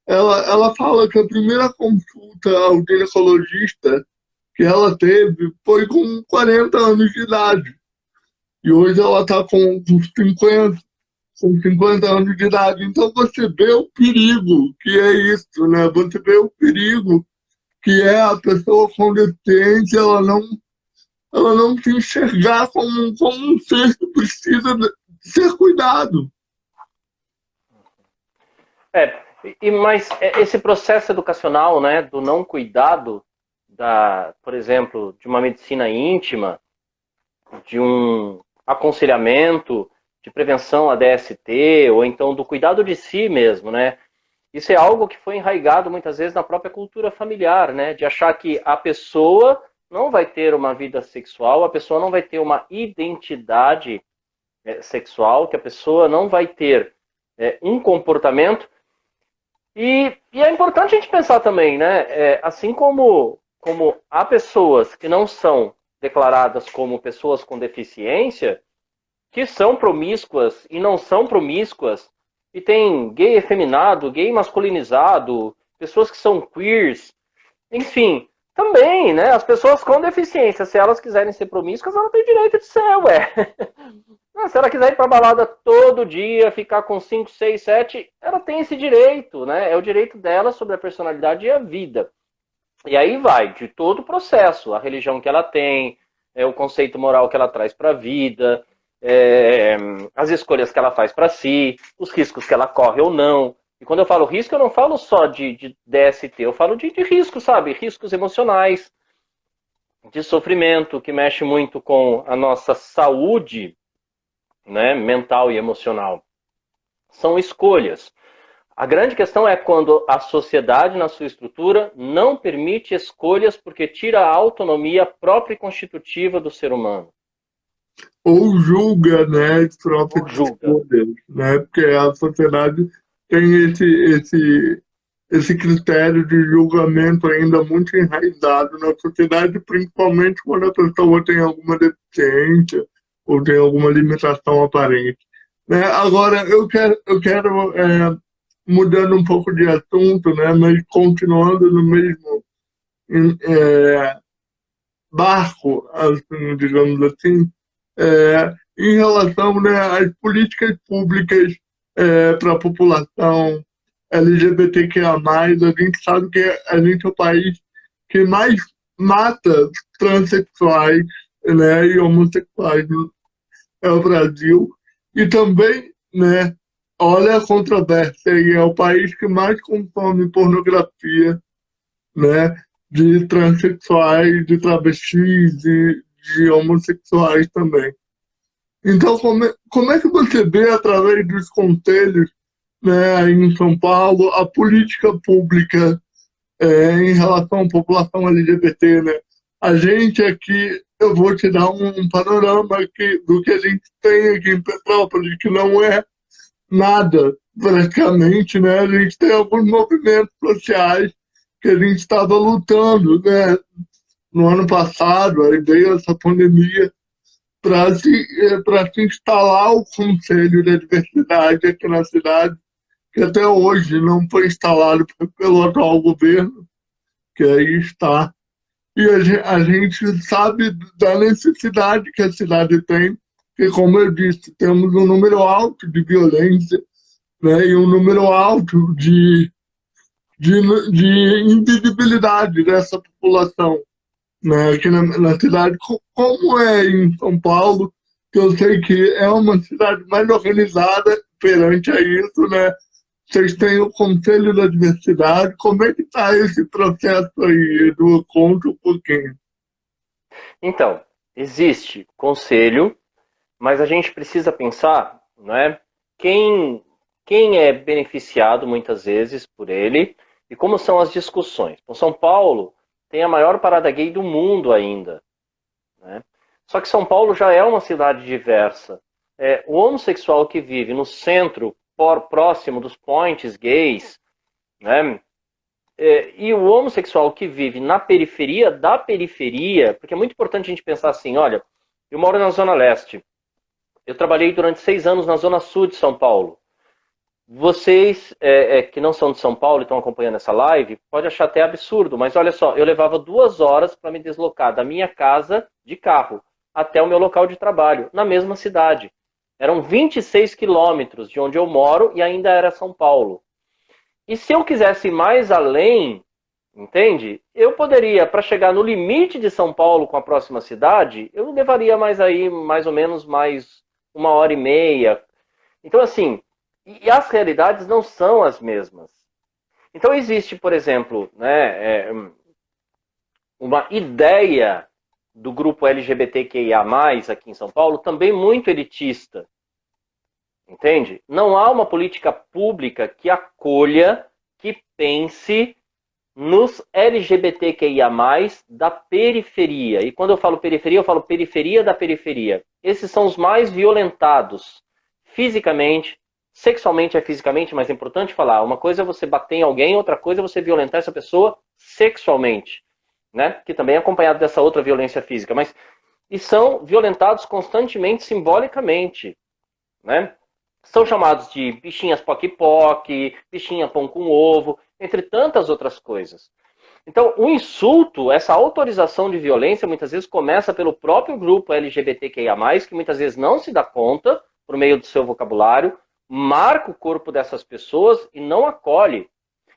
ela fala que a primeira consulta ao ginecologista que ela teve foi com 40 anos de idade. E hoje ela está com 50 anos de idade. Então você vê o perigo que é isso, né? Você vê o perigo que é a pessoa com deficiência, ela não se enxergar como um ser que precisa ser cuidado. Mas esse processo educacional, né, do não cuidado por exemplo, de uma medicina íntima, de um aconselhamento, de prevenção a DST, ou então do cuidado de si mesmo, né? Isso é algo que foi enraizado muitas vezes na própria cultura familiar, né? De achar que a pessoa não vai ter uma vida sexual, a pessoa não vai ter uma identidade sexual, que a pessoa não vai ter um comportamento. E é importante a gente pensar também, né? Assim como há pessoas que não são declaradas como pessoas com deficiência, que são promíscuas e não são promíscuas, e tem gay efeminado, gay masculinizado, pessoas que são queers, enfim, também, né? As pessoas com deficiência, se elas quiserem ser promíscuas, elas têm direito de ser, ué. Se ela quiser ir pra balada todo dia, ficar com 5, 6, 7, ela tem esse direito, né? É o direito dela sobre a personalidade e a vida. E aí vai de todo o processo, a religião que ela tem, o conceito moral que ela traz para a vida, as escolhas que ela faz para si, os riscos que ela corre ou não. E quando eu falo risco, eu não falo só de DST, eu falo de riscos, sabe? Riscos emocionais, de sofrimento, que mexe muito com a nossa saúde, né, mental e emocional. São escolhas. A grande questão é quando a sociedade, na sua estrutura, não permite escolhas porque tira a autonomia própria e constitutiva do ser humano. Ou julga, né, as próprias Ou julga. escolhas, né? Porque a sociedade tem esse critério de julgamento ainda muito enraizado na sociedade, principalmente quando a pessoa tem alguma deficiência ou tem alguma limitação aparente. Né? Agora, eu quero mudando um pouco de assunto, né, mas continuando no mesmo é, barco, assim, digamos assim, em relação, né, às políticas públicas para a população LGBTQIA+, a gente sabe que a gente é o país que mais mata transexuais, né, e homossexuais, é o Brasil, e também, né, olha a controvérsia, e é o país que mais consome pornografia, né, de transexuais, de travestis, de homossexuais também. Então, como é que você vê, através dos conselhos, né, aí em São Paulo, a política pública em relação à população LGBT, né? A gente aqui, eu vou te dar um panorama aqui do que a gente tem aqui em Petrópolis, que não é nada, praticamente, né? A gente tem alguns movimentos sociais que a gente estava lutando, né? No ano passado, aí veio essa pandemia, para se instalar o Conselho da Diversidade aqui na cidade, que até hoje não foi instalado pelo atual governo, que aí está. E a gente sabe da necessidade que a cidade tem, que, como eu disse, temos um número alto de violência, né, e um número alto de invisibilidade dessa população, né, aqui na cidade, como é em São Paulo, que eu sei que é uma cidade mais organizada perante a isso, né? Vocês têm o Conselho da Diversidade, como é que está esse processo aí, Edu? Conta um pouquinho. Então, existe conselho, mas a gente precisa pensar, não é? Quem é beneficiado muitas vezes por ele e como são as discussões. Bom, São Paulo tem a maior parada gay do mundo ainda, né? Só que São Paulo já é uma cidade diversa. O homossexual que vive no centro, próximo dos points gays, né? E o homossexual que vive na periferia da periferia, porque é muito importante a gente pensar assim, olha, eu moro na Zona Leste, Eu trabalhei durante 6 anos na Zona Sul de São Paulo. Vocês que não são de São Paulo e estão acompanhando essa live, pode achar até absurdo, mas olha só, eu levava 2 horas para me deslocar da minha casa de carro até o meu local de trabalho, na mesma cidade. Eram 26 quilômetros de onde eu moro e ainda era São Paulo. E se eu quisesse ir mais além, entende? Eu poderia, para chegar no limite de São Paulo com a próxima cidade, eu levaria mais aí, mais ou menos, mais 1 hora e meia. Então, assim, e as realidades não são as mesmas. Então, existe, por exemplo, né, uma ideia do grupo LGBTQIA+, aqui em São Paulo, também muito elitista. Entende? Não há uma política pública que acolha, que pense nos LGBTQIA+, da periferia. E quando eu falo periferia da periferia. Esses são os mais violentados, fisicamente, sexualmente é fisicamente, mas é importante falar, uma coisa é você bater em alguém, outra coisa é você violentar essa pessoa sexualmente, né? Que também é acompanhado dessa outra violência física, mas e são violentados constantemente, simbolicamente, né? São chamados de bichinhas poque-poque, bichinha pão com ovo, entre tantas outras coisas. Então, o insulto, essa autorização de violência, muitas vezes começa pelo próprio grupo LGBTQIA+, que muitas vezes não se dá conta, por meio do seu vocabulário, marca o corpo dessas pessoas e não acolhe.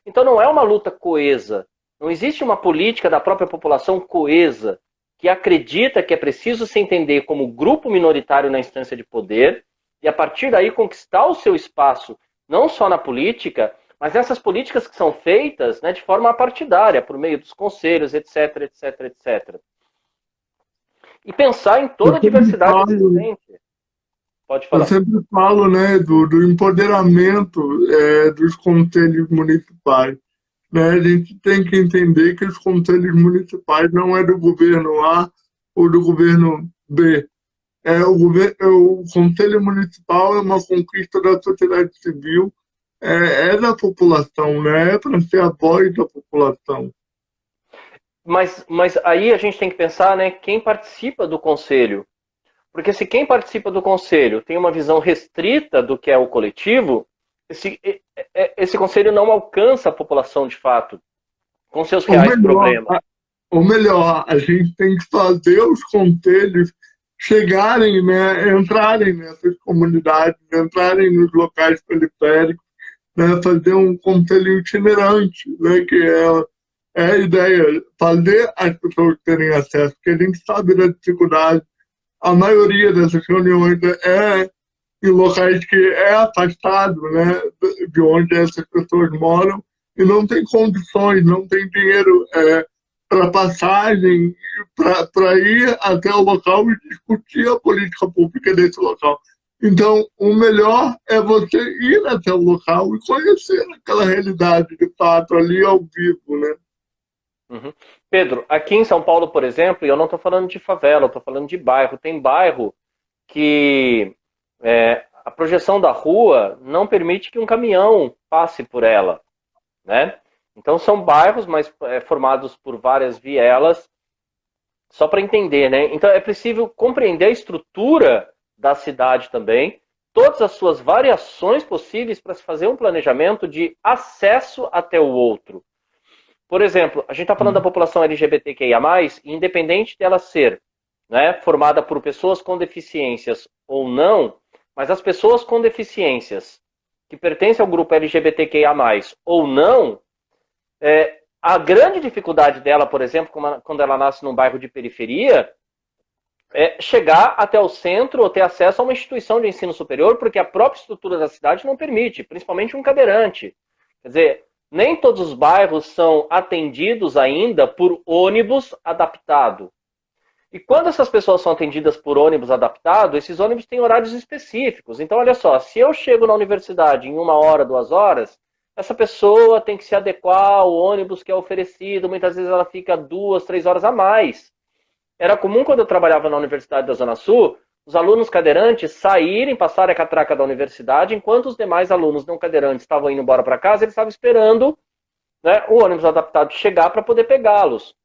Então, não é uma luta coesa. Não existe uma política da própria população coesa, que acredita que é preciso se entender como grupo minoritário na instância de poder, e a partir daí conquistar o seu espaço, não só na política, mas nessas políticas que são feitas, né, de forma partidária, por meio dos conselhos, etc, etc, etc. E pensar em toda a diversidade existente. Pode Eu falar. sempre falo, né, do empoderamento dos conselhos municipais. Né? A gente tem que entender que os conselhos municipais não é do governo A ou do governo B. O Conselho Municipal é uma conquista da sociedade civil, é da população, né? É para ser a voz da população. Mas aí a gente tem que pensar, né, quem participa do conselho. Porque se quem participa do conselho tem uma visão restrita do que é o coletivo, esse conselho não alcança a população de fato, com seus reais problemas. Ou melhor, a gente tem que fazer os conselhos chegarem, né, entrarem nessas comunidades, entrarem nos locais periféricos, né, fazer um conselho itinerante, né, que é a ideia, fazer as pessoas terem acesso, porque a gente sabe da dificuldade. A maioria dessas reuniões é em locais que é afastado, né, de onde essas pessoas moram e não tem condições, não tem dinheiro para passagem, para ir até o local e discutir a política pública desse local. Então, o melhor é você ir até o local e conhecer aquela realidade de fato ali ao vivo, né? Uhum. Pedro, aqui em São Paulo, por exemplo, e eu não estou falando de favela, eu estou falando de bairro. Tem bairro que a projeção da rua não permite que um caminhão passe por ela, né? Então são bairros, mas formados por várias vielas, só para entender, né? Então é preciso compreender a estrutura da cidade também, todas as suas variações possíveis para se fazer um planejamento de acesso até o outro. Por exemplo, a gente está falando da população LGBTQIA+, independente dela ser, né, formada por pessoas com deficiências ou não, mas as pessoas com deficiências que pertencem ao grupo LGBTQIA+, ou não, a grande dificuldade dela, por exemplo, quando ela nasce num bairro de periferia, é chegar até o centro ou ter acesso a uma instituição de ensino superior, porque a própria estrutura da cidade não permite, principalmente um cadeirante. Quer dizer, nem todos os bairros são atendidos ainda por ônibus adaptado. E quando essas pessoas são atendidas por ônibus adaptado, esses ônibus têm horários específicos. Então, olha só, se eu chego na universidade em 1 hora, 2 horas, essa pessoa tem que se adequar ao ônibus que é oferecido. Muitas vezes ela fica 2, 3 horas a mais. Era comum, quando eu trabalhava na Universidade da Zona Sul, os alunos cadeirantes saírem, passarem a catraca da universidade, enquanto os demais alunos não cadeirantes estavam indo embora para casa, eles estavam esperando, né, o ônibus adaptado chegar para poder pegá-los.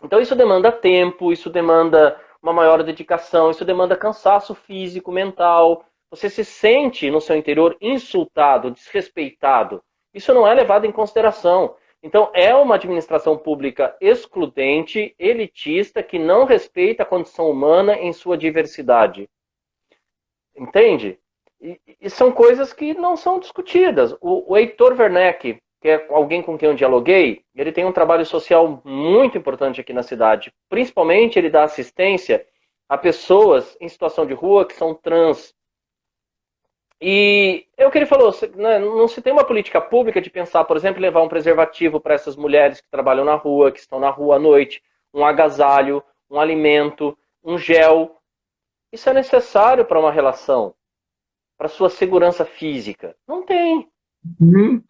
Então isso demanda tempo, isso demanda uma maior dedicação, isso demanda cansaço físico, mental. Você se sente no seu interior insultado, desrespeitado. Isso não é levado em consideração. Então, é uma administração pública excludente, elitista, que não respeita a condição humana em sua diversidade. Entende? E são coisas que não são discutidas. O Heitor Werneck, que é alguém com quem eu dialoguei, ele tem um trabalho social muito importante aqui na cidade. Principalmente, ele dá assistência a pessoas em situação de rua que são trans. E é o que ele falou, né, não se tem uma política pública de pensar, por exemplo, levar um preservativo para essas mulheres que trabalham na rua, que estão na rua à noite, um agasalho, um alimento, um gel. Isso é necessário para uma relação, para sua segurança física. Não tem.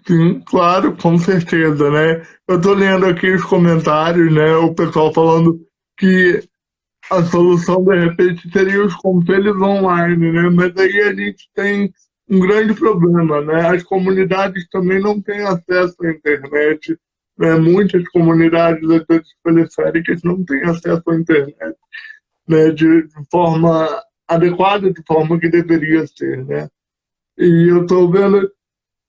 Sim, claro, com certeza, né? Eu tô lendo aqui os comentários, né? O pessoal falando que a solução, de repente, seria os conselhos online, né? Mas aí a gente tem um grande problema, né? As comunidades também não têm acesso à internet, né? Muitas comunidades, às vezes, periféricas não têm acesso à internet, né? De forma adequada, de forma que deveria ser, né? E eu estou vendo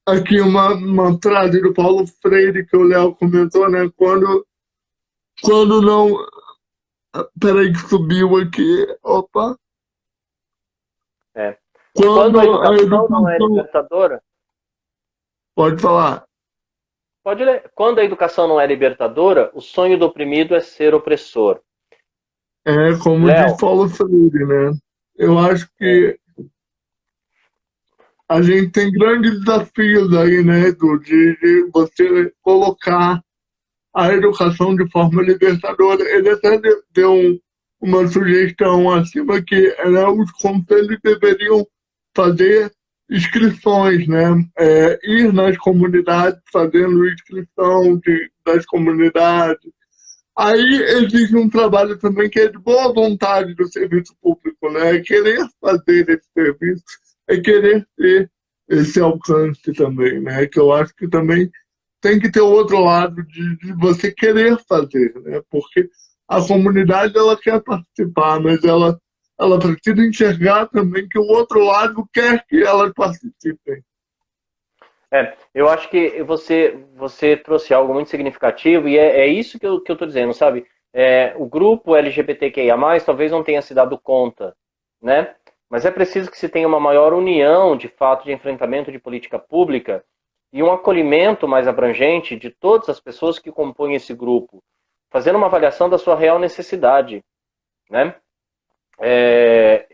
aqui uma frase do Paulo Freire que o Léo comentou, né? Quando não. Peraí, que subiu aqui. Opa! É. Quando Quando a a educação não é educação. libertadora, Pode falar. pode ler. Quando a educação não é libertadora, o sonho do oprimido é ser opressor. É como diz Léo, Paulo Freire, né? Eu acho é, que a gente tem grandes desafios aí, né, Edu, de você colocar a educação de forma libertadora. Ele até deu uma sugestão acima que, né, os conselhos deveriam fazer inscrições, né? Ir nas comunidades fazendo inscrição das comunidades. Aí existe um trabalho também que é de boa vontade do serviço público, né? É querer fazer esse serviço, é querer ter esse alcance também, né? Que eu acho que também tem que ter o outro lado de você querer fazer, né? Porque a comunidade ela quer participar, mas ela precisa enxergar também que o outro lado quer que elas participem. eu acho que você trouxe algo muito significativo e é isso que eu estou dizendo, sabe? O grupo LGBTQIA+, talvez não tenha se dado conta, né? Mas é preciso que se tenha uma maior união, de fato, de enfrentamento de política pública e um acolhimento mais abrangente de todas as pessoas que compõem esse grupo, fazendo uma avaliação da sua real necessidade, né?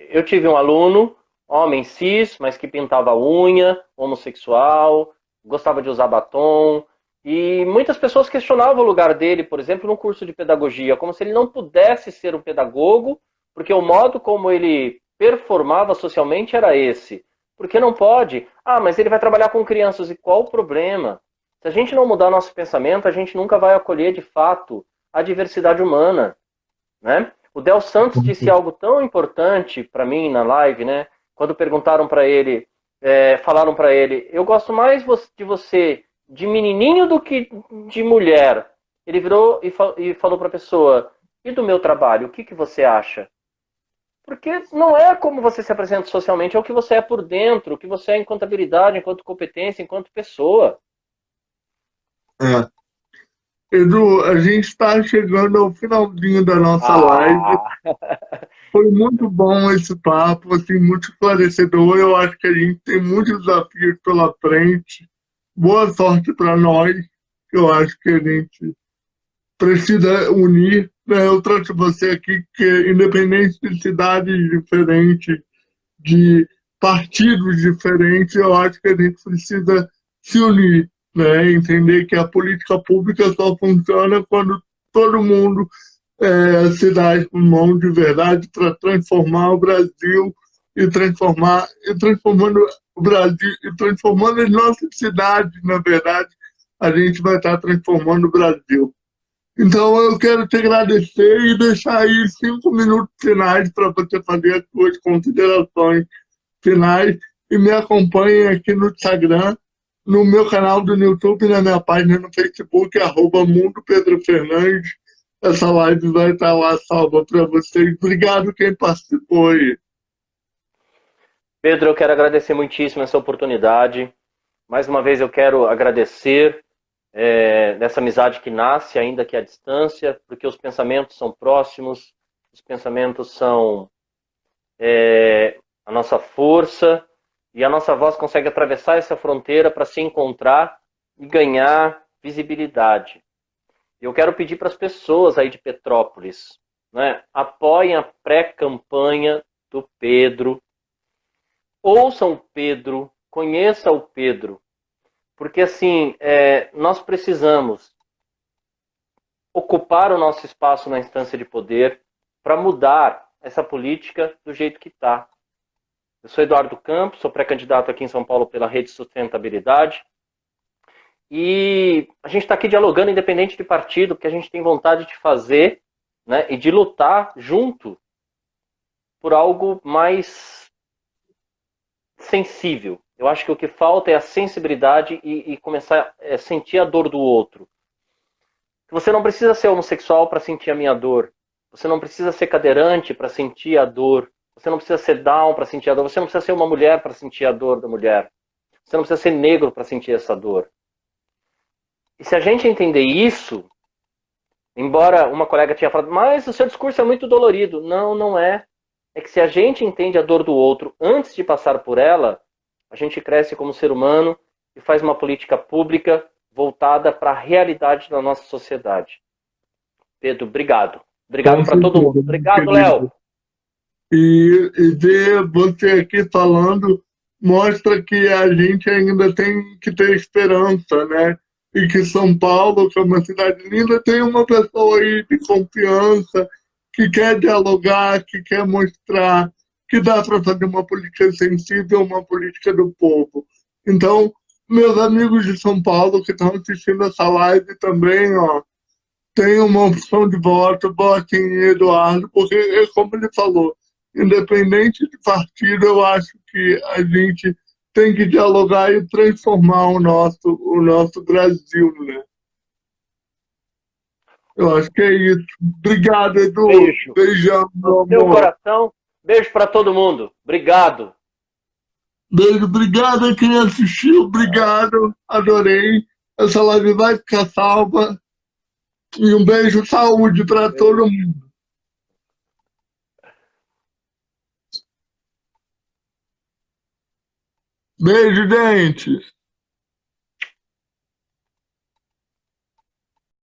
Eu tive um aluno, homem cis, mas que pintava a unha, homossexual, gostava de usar batom, e muitas pessoas questionavam o lugar dele, por exemplo, no curso de pedagogia, como se ele não pudesse ser um pedagogo, porque o modo como ele performava socialmente era esse. Porque não pode? Ah, mas ele vai trabalhar com crianças, e qual o problema? Se a gente não mudar nosso pensamento, a gente nunca vai acolher de fato a diversidade humana, né? O Del Santos disse algo tão importante para mim na live, né? Quando perguntaram para ele, falaram para ele, eu gosto mais de você de menininho do que de mulher. Ele virou e falou para a pessoa, e do meu trabalho, o que você acha? Porque não é como você se apresenta socialmente, é o que você é por dentro, o que você é enquanto habilidade, enquanto competência, enquanto pessoa. É. Edu, a gente está chegando ao finalzinho da nossa live. Ah, Foi muito bom esse papo, assim, muito esclarecedor. Eu acho que a gente tem muitos desafios pela frente. Boa sorte para nós. Eu acho que a gente precisa unir, né? Eu trouxe você aqui que, independente de cidades diferentes, de partidos diferentes, eu acho que a gente precisa se unir, né? Entender que a política pública só funciona quando todo mundo se dá as mãos de verdade para transformar o Brasil e transformando o Brasil e transformando as nossas cidades, na verdade, a gente vai estar transformando o Brasil. Então eu quero te agradecer e deixar aí 5 minutos finais para você fazer as suas considerações finais e me acompanhem aqui no Instagram, no meu canal do YouTube, na minha página no Facebook, @Mundo Pedro Fernandes. essa live vai estar lá salva para vocês. Obrigado quem participou aí. Pedro, eu quero agradecer muitíssimo essa oportunidade. Mais uma vez eu quero agradecer dessa amizade que nasce ainda que à distância, porque os pensamentos são próximos, os pensamentos são a nossa força e a nossa voz consegue atravessar essa fronteira para se encontrar e ganhar visibilidade. Eu quero pedir para as pessoas aí de Petrópolis, né, apoiem a pré-campanha do Pedro, ouçam o Pedro, conheçam o Pedro, porque assim, nós precisamos ocupar o nosso espaço na instância de poder para mudar essa política do jeito que está. Eu sou Eduardo Campos, sou pré-candidato aqui em São Paulo pela Rede Sustentabilidade. E a gente está aqui dialogando independente de partido, porque a gente tem vontade de fazer, né, e de lutar junto por algo mais sensível. Eu acho que o que falta é a sensibilidade e começar a sentir a dor do outro. Você não precisa ser homossexual para sentir a minha dor. Você não precisa ser cadeirante para sentir a dor. Você não precisa ser down para sentir a dor. Você não precisa ser uma mulher para sentir a dor da mulher. Você não precisa ser negro para sentir essa dor. E se a gente entender isso, embora uma colega tinha falado, mas o seu discurso é muito dolorido. Não, não é. É que se a gente entende a dor do outro antes de passar por ela, a gente cresce como ser humano e faz uma política pública voltada para a realidade da nossa sociedade. Pedro, obrigado. Obrigado para todo mundo. Obrigado, Léo. E ver você aqui falando mostra que a gente ainda tem que ter esperança, né? E que São Paulo, que é uma cidade linda, tem uma pessoa aí de confiança, que quer dialogar, que quer mostrar que dá para fazer uma política sensível, uma política do povo. Então, meus amigos de São Paulo que estão assistindo essa live também, ó, tem uma opção de voto, votem em Eduardo, porque, como ele falou, independente de partido, eu acho que a gente tem que dialogar e transformar o nosso Brasil, né? Eu acho que é isso. Obrigado, Edu. Beijo. Beijão, meu No seu amor. coração. Beijo para todo mundo. Obrigado. Beijo, obrigado a quem assistiu, obrigado, adorei. Essa live vai ficar salva. E um beijo, saúde para todo mundo. Beijo, gente.